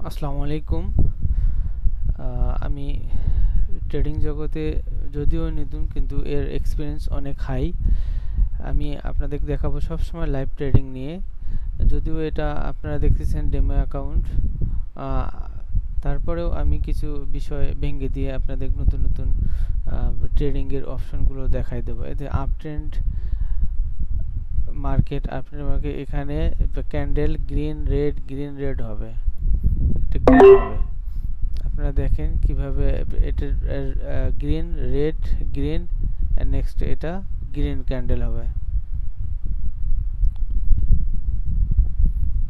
আসসালামু আলাইকুম। আমি ট্রেডিং জগতে যদিও নতুন, কিন্তু এর এক্সপিরিয়েন্স অনেক হাই। আমি আপনাদের দেখাবো সবসময় লাইভ ট্রেডিং নিয়ে। যদিও এটা আপনারা দেখতেছেন ডেমো অ্যাকাউন্ট, তারপরেও আমি কিছু বিষয় ভেঙে দিয়ে আপনাদের নতুন নতুন ট্রেডিংয়ের অপশনগুলো দেখাই দেবো। এতে আপ ট্রেন্ড মার্কেট, এখানে ক্যান্ডেল গ্রিন রেড হবে, এটা গ্রিন হবে। আপনারা দেখেন কিভাবে এটা গ্রিন রেড গ্রিন, নেক্সট এটা গ্রিন ক্যান্ডেল হবে।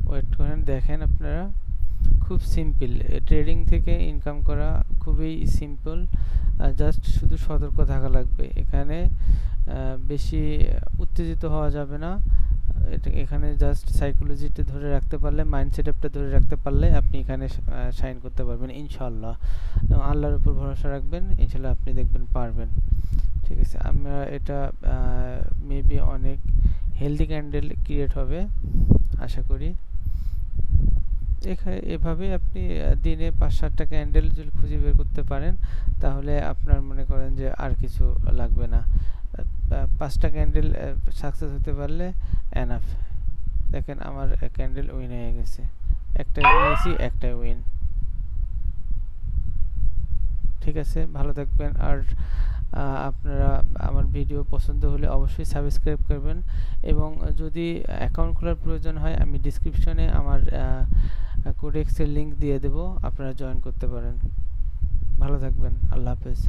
ওয়েট করেন, দেখেন আপনারা, খুব সিম্পল। ট্রেডিং থেকে ইনকাম করা খুবই সিম্পল, জাস্ট শুধু সতর্ক থাকা লাগবে। এখানে বেশি উত্তেজিত হওয়া যাবে না। এখানে জাস্ট সাইকোলজিটা ধরে রাখতে পারলে, মাইন্ড সেটআপটা ধরে রাখতে পারলে আপনি এখানে শাইন করতে পারবেন ইনশাআল্লাহ। আল্লাহর উপর ভরসা রাখবেন, ইনশাআল্লাহ আপনি দেখবেন পারবেন। ঠিক আছে, আমরা এটা মেবি অনেক হেলদি ক্যান্ডেল ক্রিয়েট হবে আশা করি। এভাবে আপনি দিনে 5-7টা ক্যান্ডেল যদি খুঁজে বের করতে পারেন, তাহলে আপনার মনে করেন যে আর কিছু লাগবে না। 5টা ক্যান্ডেল সাকসেস হতে পারলে এনাফ। দেখেন আমার ক্যান্ডেল উইন হয়ে গেছে, একটা নিয়েছি, একটা উইন। ঠিক আছে, ভালো থাকবেন। আর আপনারা আমার ভিডিও পছন্দ হলে অবশ্যই সাবস্ক্রাইব করবেন, এবং যদি অ্যাকাউন্ট খোলার প্রয়োজন হয় আমি ডিসক্রিপশনে আমার কোডেক্সের লিংক দিয়ে দেব, আপনারা জয়েন করতে পারেন। ভালো থাকবেন, আল্লাহ হাফেজ।